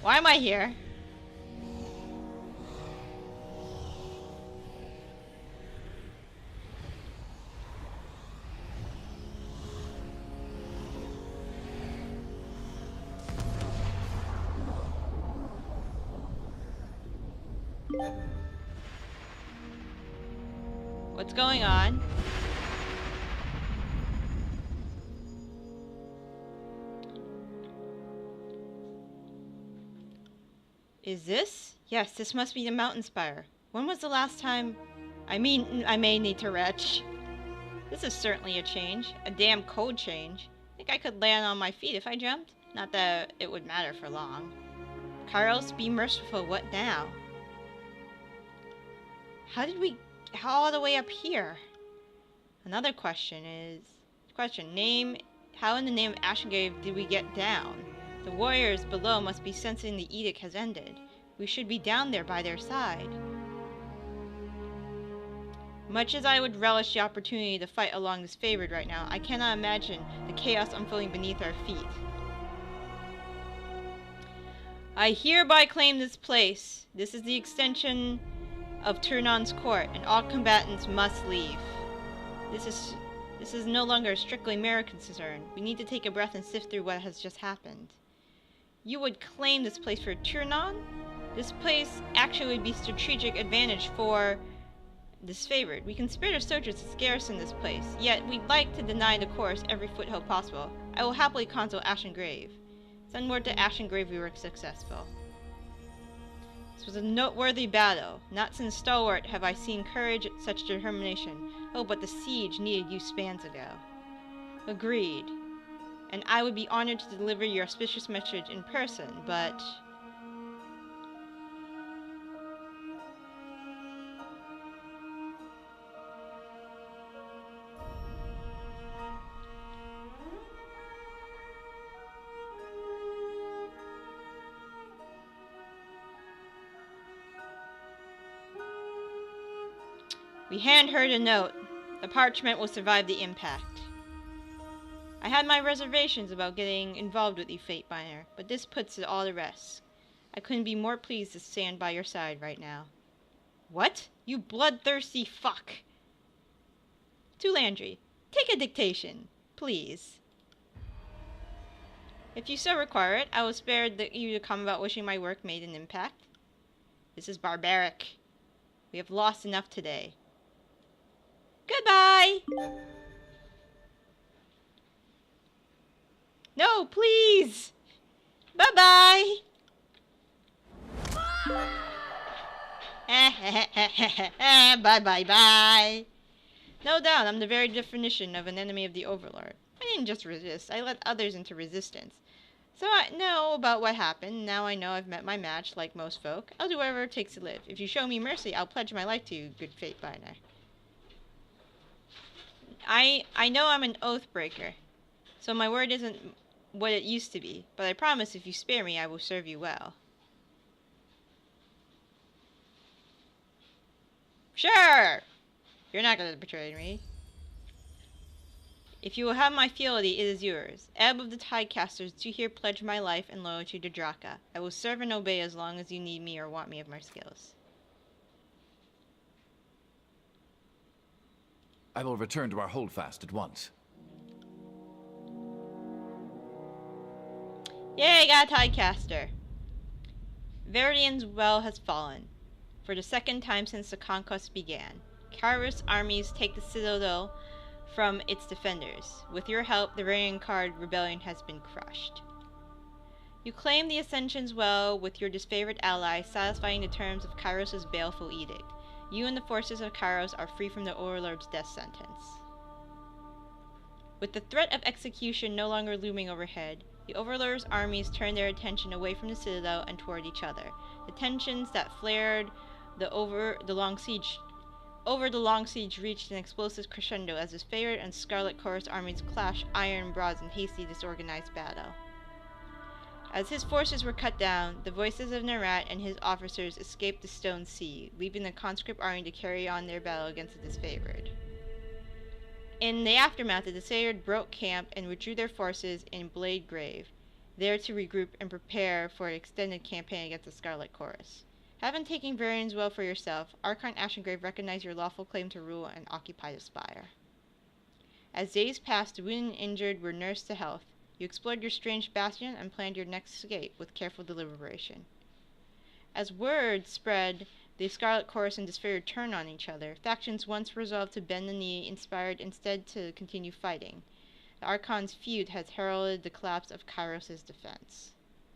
Why am I here? What's going on? Is this? Yes, this must be the mountain spire. When was the last time... I may need to retch. This is certainly a change. A damn code change. Think I could land on my feet if I jumped? Not that it would matter for long. Kairos, be merciful, what now? How all the way up here? Another question is... how in the name of Ashengrave did we get down? The warriors below must be sensing the edict has ended. We should be down there by their side. Much as I would relish the opportunity to fight along this favored right now, I cannot imagine the chaos unfolding beneath our feet. I hereby claim this place. This is the extension of Tyrannon's court, and all combatants must leave. This is no longer a strictly American concern. We need to take a breath and sift through what has just happened. You would claim this place for Tyranny? This place actually would be strategic advantage for this favored. We can spirit our soldiers to garrison this place, yet we'd like to deny the course every foothold possible. I will happily consult Ashengrave. Send word to Ashengrave we were successful. This was a noteworthy battle. Not since Stalwart have I seen courage, such determination. Oh, but the siege needed you spans ago. Agreed. And I would be honored to deliver your auspicious message in person, but... We hand her the note. The parchment will survive the impact. I had my reservations about getting involved with you, Fatebinder, but this puts it all to rest. I couldn't be more pleased to stand by your side right now. What? You bloodthirsty fuck! To Landry, take a dictation, please. If you so require it, I will spare you to come about wishing my work made an impact. This is barbaric. We have lost enough today. Goodbye! No, please! Bye-bye! Bye-bye-bye! No doubt, I'm the very definition of an enemy of the Overlord. I didn't just resist, I led others into resistance. So I know about what happened. Now I know I've met my match, like most folk. I'll do whatever it takes to live. If you show me mercy, I'll pledge my life to you, good Fatebinder. I know I'm an oath breaker, so my word isn't what it used to be, but I promise if you spare me, I will serve you well. Sure! You're not going to betray me. If you will have my fealty, it is yours. Ebb of the Tidecasters, do here pledge my life and loyalty to Draka. I will serve and obey as long as you need me or want me of my skills. I will return to our holdfast at once. Yay, got a Tidecaster. Veridian's well has fallen. For the second time since the conquest began, Kairos armies take the citadel from its defenders. With your help, the Veridian Card rebellion has been crushed. You claim the Ascension's well with your disfavored ally, satisfying the terms of Kairos' baleful edict. You and the forces of Kairos are free from the Overlord's death sentence. With the threat of execution no longer looming overhead, the Overlord's armies turned their attention away from the citadel and toward each other. The tensions that flared over the long siege reached an explosive crescendo as his favored and Scarlet Chorus armies clashed iron broads in hasty, disorganized battle. As his forces were cut down, the voices of Narat and his officers escaped the Stone Sea, leaving the conscript army to carry on their battle against the disfavored. In the aftermath, the disfavored broke camp and withdrew their forces in Blade Grave. there to regroup and prepare for an extended campaign against the Scarlet Chorus. Having taken Varian's well for yourself, Archon Ashengrave recognized your lawful claim to rule and occupy the Spire. As days passed, the wounded and injured were nursed to health. You explored your strange bastion and planned your next escape with careful deliberation. As word spread, the Scarlet Chorus and Disfigured turned on each other. Factions once resolved to bend the knee inspired instead to continue fighting. The Archon's feud has heralded the collapse of Kairos'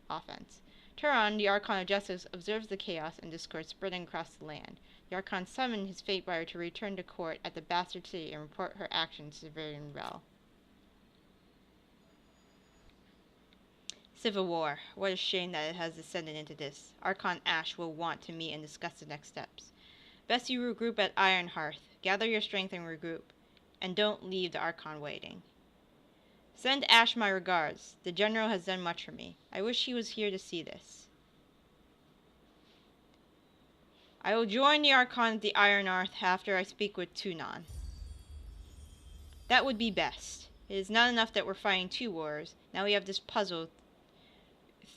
offense. Turon, the Archon of Justice, observes the chaos and discord spreading across the land. The Archon summoned his Fatebinder to return to court at the Bastard City and report her actions to Varian Rel. Civil War. What a shame that it has descended into this. Archon Ash will want to meet and discuss the next steps. Best you regroup at Ironhearth. Gather your strength and regroup. And don't leave the Archon waiting. Send Ash my regards. The General has done much for me. I wish he was here to see this. I will join the Archon at the Ironhearth after I speak with Tunon. That would be best. It is not enough that we're fighting 2 wars. Now we have this puzzle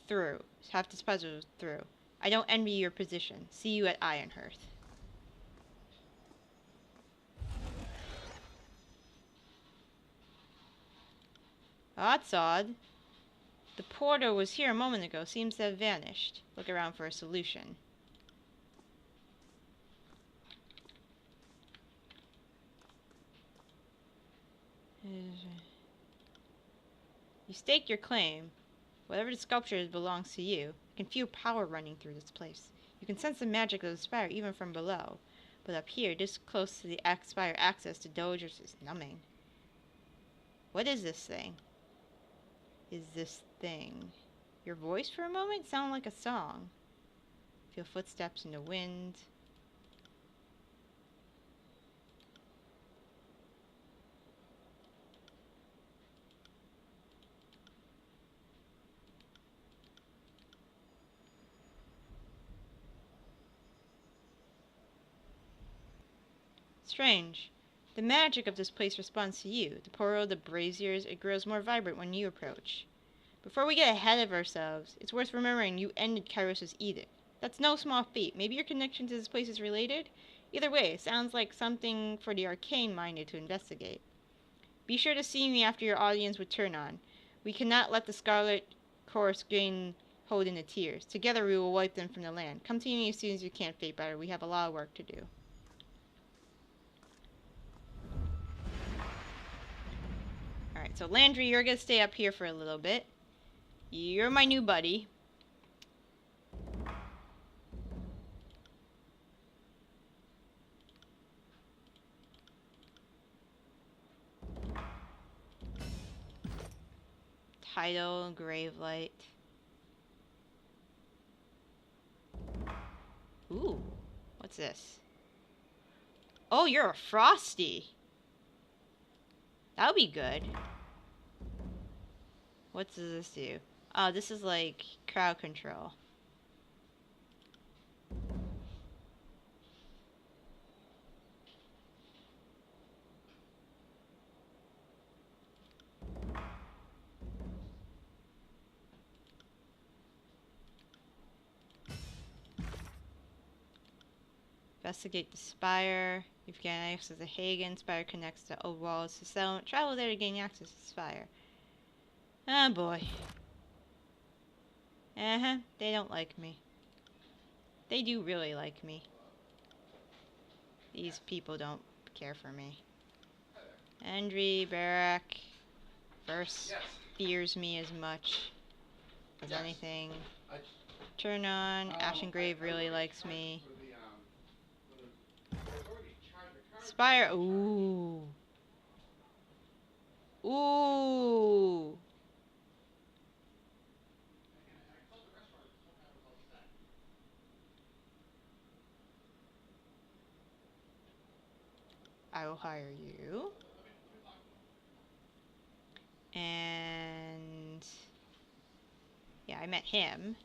through. I don't envy your position. See you at Ironhearth. Oh, that's odd. The portal was here a moment ago. Seems to have vanished. Look around for a solution. You stake your claim. Whatever the sculpture is belongs to you. You can feel power running through this place. You can sense the magic of the Spire even from below. But up here, this close to the Spire access to Dogers is numbing. What is this thing? Your voice for a moment sounded like a song. Feel footsteps in the wind. Strange. The magic of this place responds to you. The portal, the braziers, it grows more vibrant when you approach. Before we get ahead of ourselves, it's worth remembering you ended Kairos' edict. That's no small feat. Maybe your connection to this place is related? Either way, it sounds like something for the arcane-minded to investigate. Be sure to see me after your audience with Turon. We cannot let the Scarlet Chorus gain hold in the tears. Together we will wipe them from the land. Come to me as soon as you can, Fatebinder. We have a lot of work to do. Alright, so Landry, you're gonna stay up here for a little bit. You're my new buddy. Tidal, Gravelight. Ooh, what's this? Oh, you're a Frosty. That'll be good. What does this do? Oh, this is like crowd control. Investigate the Spire. If you gain access to Hagen, Spire connects to Overlord to settlement. Travel there to gain access to Spire. Oh boy. They don't like me. They do really like me. These people don't care for me. Andri, Barak, Verse fears me as much as anything. Turon, Ashengrave really likes me. Spire, ooh. Ooh. I will hire you. And yeah, I met him.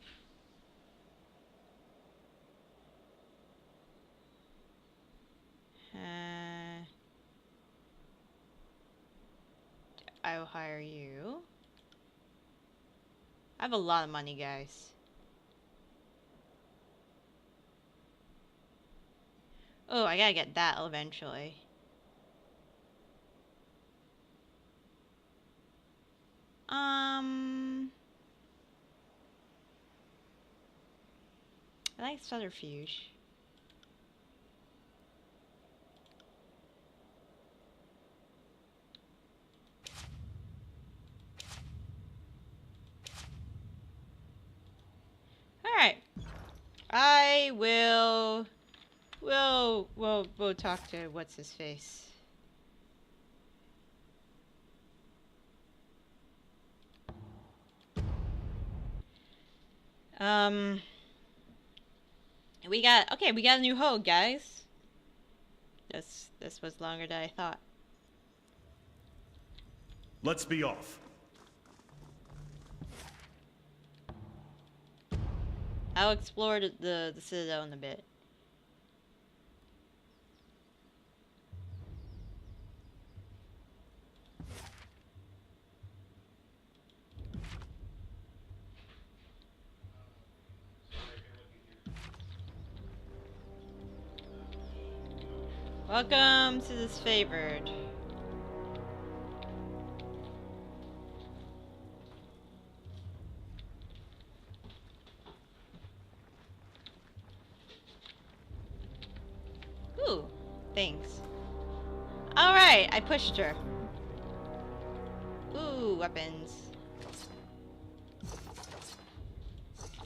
I will hire you. I have a lot of money, guys. Oh, I gotta get that eventually. I like subterfuge. Alright. I will... We'll talk to what's-his-face. We got a new hold, guys. This was longer than I thought. Let's be off. I'll explore the Citadel in a bit. Welcome to this favored. Ooh, thanks. Alright, I pushed her. Ooh, weapons.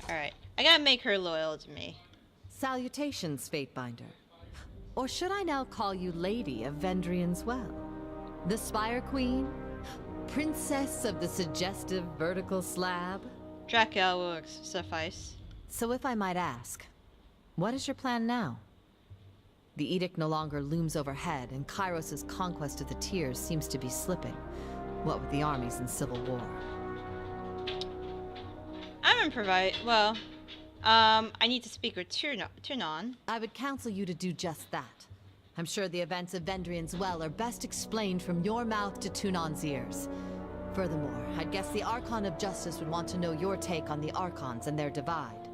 Alright, I gotta make her loyal to me. Salutations, Fatebinder. Or should I now call you Lady of Vendrian's Well? The Spire Queen? Princess of the suggestive vertical slab? Dracula will suffice. So if I might ask, what is your plan now? The edict no longer looms overhead, and Kairos' conquest of the Tiers seems to be slipping. What with the armies in civil war? I need to speak with Tunon. I would counsel you to do just that. I'm sure the events of Vendrian's Well are best explained from your mouth to Tunon's ears. Furthermore, I'd guess the Archon of Justice would want to know your take on the Archons and their divide.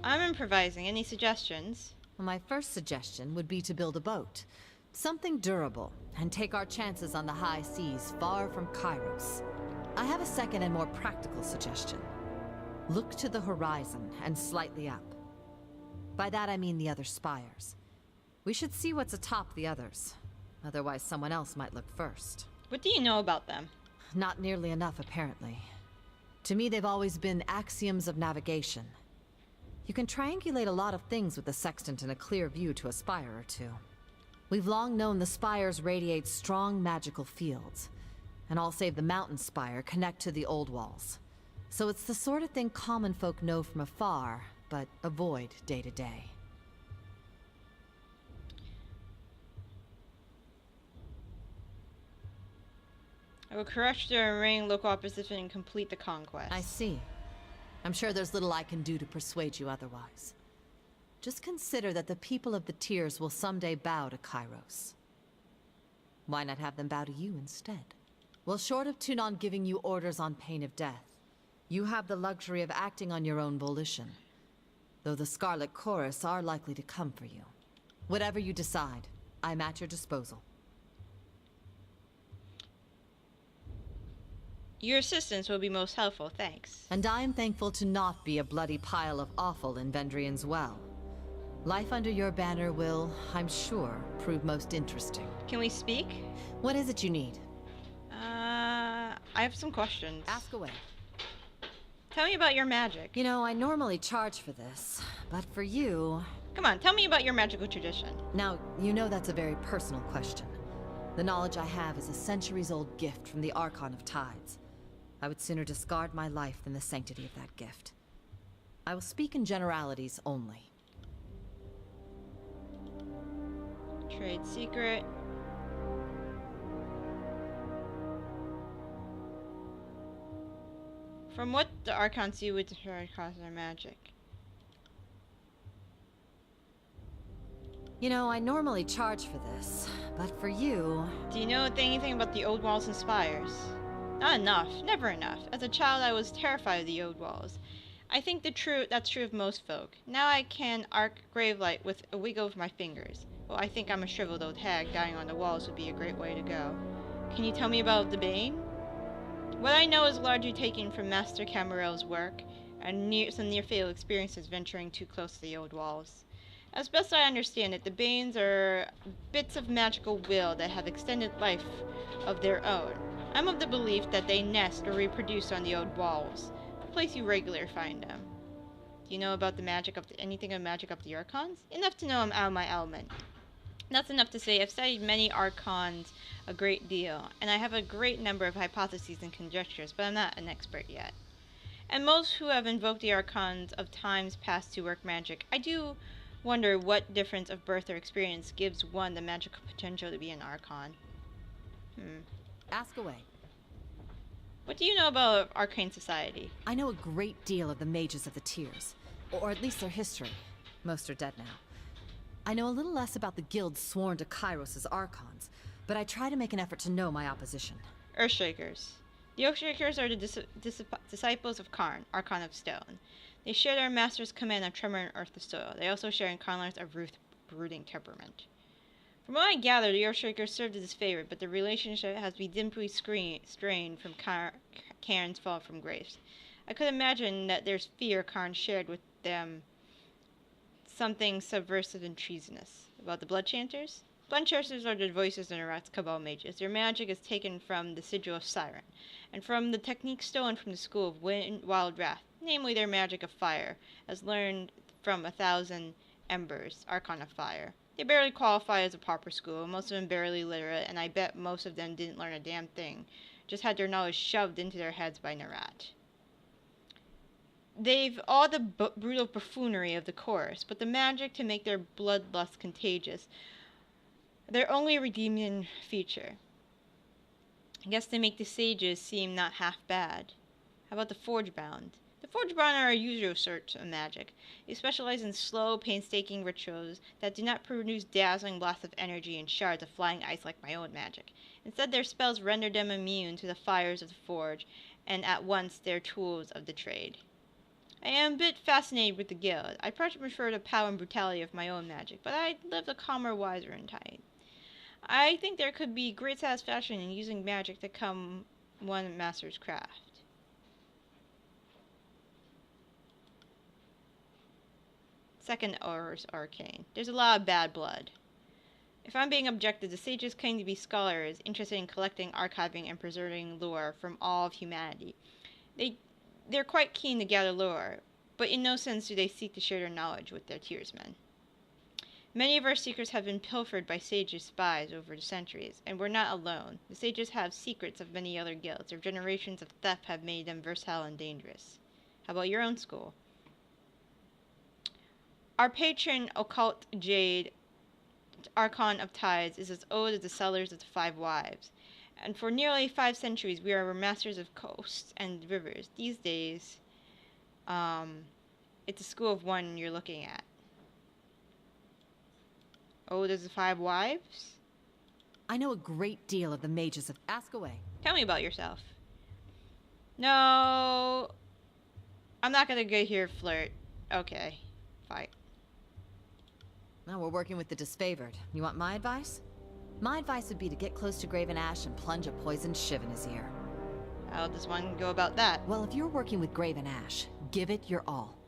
I'm improvising. Any suggestions? Well, my first suggestion would be to build a boat. Something durable, and take our chances on the high seas far from Kairos. I have a second and more practical suggestion. Look to the horizon and slightly up. By that I mean the other spires. We should see what's atop the others. Otherwise someone else might look first. What do you know about them? Not nearly enough, apparently. To me, they've always been axioms of navigation. You can triangulate a lot of things with the sextant and a clear view to a spire or two. We've long known the spires radiate strong magical fields, and all save the mountain spire connect to the old walls. So it's the sort of thing common folk know from afar, but avoid day to day. I will crush the remaining local opposition and complete the conquest. I see. I'm sure there's little I can do to persuade you otherwise. Just consider that the people of the Tiers will someday bow to Kairos. Why not have them bow to you instead? Well, short of Tunon giving you orders on pain of death, you have the luxury of acting on your own volition. Though the Scarlet Chorus are likely to come for you. Whatever you decide, I'm at your disposal. Your assistance will be most helpful, thanks. And I am thankful to not be a bloody pile of offal in Vendrian's Well. Life under your banner will, I'm sure, prove most interesting. Can we speak? What is it you need? I have some questions. Ask away. Tell me about your magic. You know, I normally charge for this, but for you... Come on, tell me about your magical tradition. Now, you know that's a very personal question. The knowledge I have is a centuries-old gift from the Archon of Tides. I would sooner discard my life than the sanctity of that gift. I will speak in generalities only. Trade secret. From what the Archons see would destroy cause their magic. You know, I normally charge for this, but for you... Do you know anything about the old walls and spires? Not enough. Never enough. As a child, I was terrified of the old walls. I think that's true of most folk. Now I can arc gravelight with a wiggle of my fingers. Well, I think I'm a shriveled old hag. Dying on the walls would be a great way to go. Can you tell me about the Bane? What I know is largely taken from Master Camarel's work, and some near-fatal experiences venturing too close to the old walls. As best I understand it, the Banes are bits of magical will that have extended life of their own. I'm of the belief that they nest or reproduce on the old walls, a place you regularly find them. Do you know about anything of magic of the Archons? Enough to know I'm out of my element. That's enough to say I've studied many Archons a great deal, and I have a great number of hypotheses and conjectures, but I'm not an expert yet. And most who have invoked the Archons of times past to work magic, I do wonder what difference of birth or experience gives one the magical potential to be an Archon. Ask away. What do you know about Arcane Society? I know a great deal of the mages of the Tiers, or at least their history. Most are dead now. I know a little less about the guilds sworn to Kairos' Archons, but I try to make an effort to know my opposition. Earthshakers. The Earthshakers are the disciples of Karn, Archon of Stone. They share their master's command of tremor and earth of soil. They also share in Karn's of brooding temperament. From what I gather, the Earthshakers served as his favorite, but the relationship has been deeply strained from Cairn's fall from grace. I could imagine that there's fear Karn shared with them, something subversive and treasonous. About the Blood Chanters? Blood Chanters are the voices in Iraq's Cabal mages. Their magic is taken from the sigil of Siren, and from the technique stolen from the school of Wild Wrath, namely their magic of fire, as learned from 1,000 Embers, Archon of Fire. They barely qualify as a proper school, most of them barely literate, and I bet most of them didn't learn a damn thing, just had their knowledge shoved into their heads by Narat. They've all the brutal buffoonery of the chorus, but the magic to make their bloodlust contagious, their only redeeming feature. I guess they make the sages seem not half bad. How about the Forgebound? The Forgebound are a usual sort of magic. They specialize in slow, painstaking rituals that do not produce dazzling blasts of energy and shards of flying ice like my own magic. Instead, their spells render them immune to the fires of the forge, and at once they're tools of the trade. I am a bit fascinated with the guild. I prefer the power and brutality of my own magic, but I'd live a calmer, wiser and tight. I think there could be great satisfaction in using magic to come one master's craft. Second arcane. There's a lot of bad blood. If I'm being objective, the sages claim to be scholars interested in collecting, archiving, and preserving lore from all of humanity. They're quite keen to gather lore, but in no sense do they seek to share their knowledge with their tiersmen. Many of our secrets have been pilfered by sages' spies over the centuries, and we're not alone. The sages have secrets of many other guilds. Their generations of theft have made them versatile and dangerous. How about your own school? Our patron occult jade, Archon of Tides, is as old as the cellars of the Five Wives, and for nearly 5 centuries we are masters of coasts and rivers. These days, it's a school of one you're looking at. Old as the Five Wives? I know a great deal of the mages of... Ask away. Tell me about yourself. No, I'm not gonna go here flirt. Okay, fight. Now we're working with the disfavored. You want my advice? My advice would be to get close to Graven Ash and plunge a poisoned shiv in his ear. How does one go about that? Well, if you're working with Graven Ash, give it your all.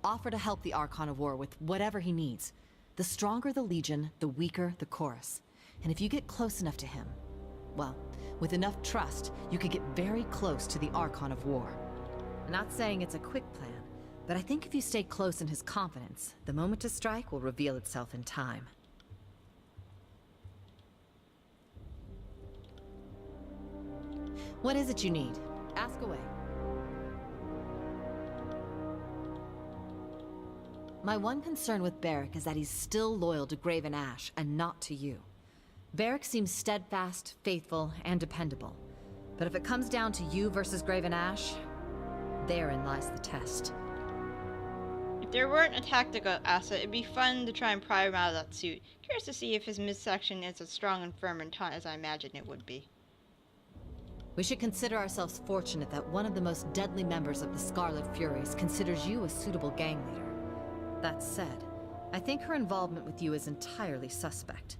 Offer to help the Archon of War with whatever he needs. The stronger the Legion, the weaker the Chorus. And if you get close enough to him, well, with enough trust, you could get very close to the Archon of War. I'm not saying it's a quick plan, but I think if you stay close in his confidence, the moment to strike will reveal itself in time. What is it you need? Ask away. My one concern with Barrick is that he's still loyal to Graven Ash and not to you. Barrick seems steadfast, faithful, and dependable. But if it comes down to you versus Graven Ash, therein lies the test. If there weren't a tactical asset, it'd be fun to try and pry him out of that suit. Curious to see if his midsection is as strong and firm and taut as I imagine it would be. We should consider ourselves fortunate that one of the most deadly members of the Scarlet Furies considers you a suitable gang leader. That said, I think her involvement with you is entirely suspect.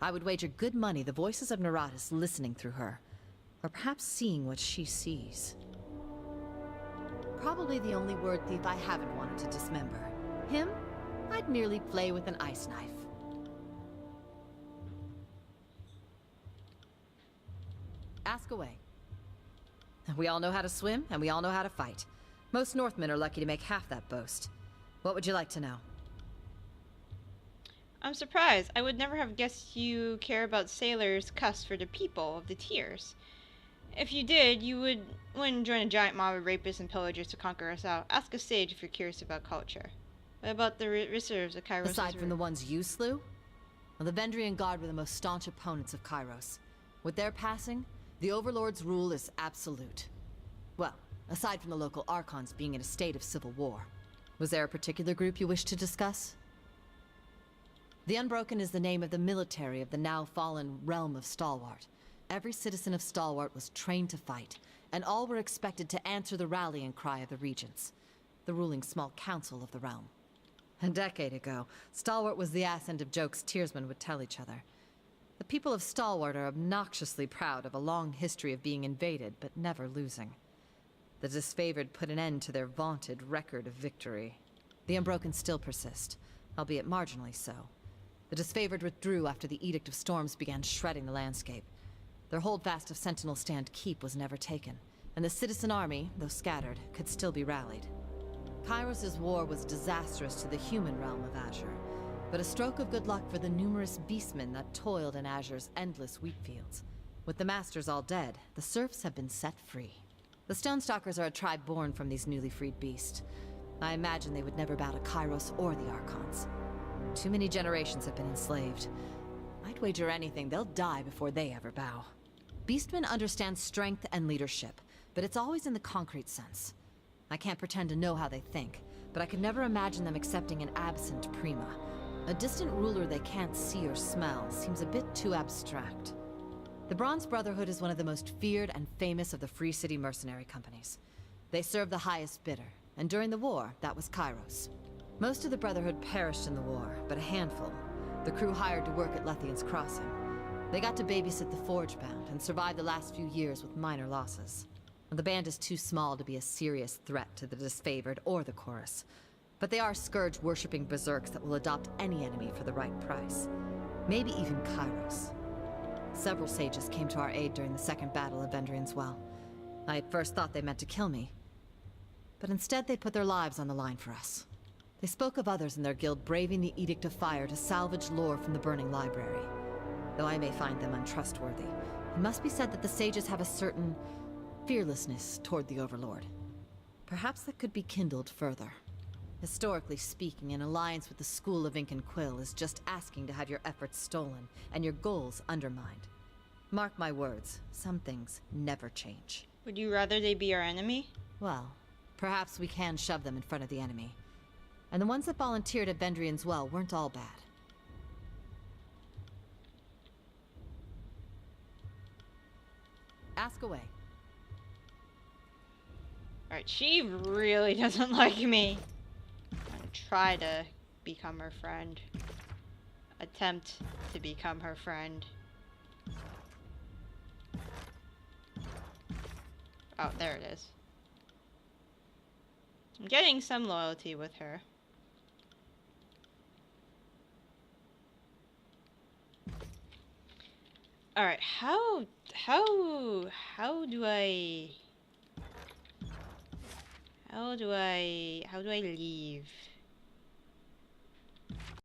I would wager good money the voices of Naratis listening through her, or perhaps seeing what she sees. Probably the only word thief I haven't wanted to dismember. Him, I'd merely flay with an ice knife. Ask away. We all know how to swim, and we all know how to fight. Most Northmen are lucky to make half that boast. What would you like to know? I'm surprised. I would never have guessed you care about sailors' cuss for the people of the tiers. If you did, you wouldn't join a giant mob of rapists and pillagers to conquer us out. Ask a sage if you're curious about culture. What about the reserves of Kairos? Aside from the ones you slew? Well, the Vendrian Guard were the most staunch opponents of Kairos. With their passing, the Overlord's rule is absolute. Well, aside from the local Archons being in a state of civil war. Was there a particular group you wish to discuss? The Unbroken is the name of the military of the now-fallen realm of Stalwart. Every citizen of Stalwart was trained to fight, and all were expected to answer the rallying cry of the Regents, the ruling small council of the realm. A decade ago, Stalwart was the ass end of jokes tiersmen would tell each other. The people of Stalwart are obnoxiously proud of a long history of being invaded, but never losing. The disfavored put an end to their vaunted record of victory. The Unbroken still persist, albeit marginally so. The disfavored withdrew after the Edict of Storms began shredding the landscape. Their holdfast of Sentinel Stand Keep was never taken, and the citizen army, though scattered, could still be rallied. Kairos' war was disastrous to the human realm of Azure, but a stroke of good luck for the numerous beastmen that toiled in Azure's endless wheat fields. With the masters all dead, the serfs have been set free. The Stonestalkers are a tribe born from these newly freed beasts. I imagine they would never bow to Kairos or the Archons. Too many generations have been enslaved. I'd wager anything they'll die before they ever bow. Beastmen understand strength and leadership, but it's always in the concrete sense. I can't pretend to know how they think, but I could never imagine them accepting an absent Prima. A distant ruler they can't see or smell seems a bit too abstract. The Bronze Brotherhood is one of the most feared and famous of the Free City mercenary companies. They serve the highest bidder, and during the war, that was Kairos. Most of the Brotherhood perished in the war, but a handful, the crew hired to work at Lethian's Crossing. They got to babysit the Forgebound and survived the last few years with minor losses. The band is too small to be a serious threat to the disfavored or the Chorus, but they are scourge-worshipping berserks that will adopt any enemy for the right price. Maybe even Kairos. Several sages came to our aid during the Second Battle of Vendrian's Well. I at first thought they meant to kill me, but instead they put their lives on the line for us. They spoke of others in their guild braving the Edict of Fire to salvage lore from the burning library. Though I may find them untrustworthy, it must be said that the sages have a certain fearlessness toward the Overlord. Perhaps that could be kindled further. Historically speaking, an alliance with the School of Ink and Quill is just asking to have your efforts stolen and your goals undermined. Mark my words, some things never change. Would you rather they be our enemy? Well, perhaps we can shove them in front of the enemy. And the ones that volunteered at Vendrian's Well weren't all bad. Ask away. Alright, she really doesn't like me. I'm try to become her friend. Attempt to become her friend. Oh, there it is. I'm getting some loyalty with her. Alright, how do I leave?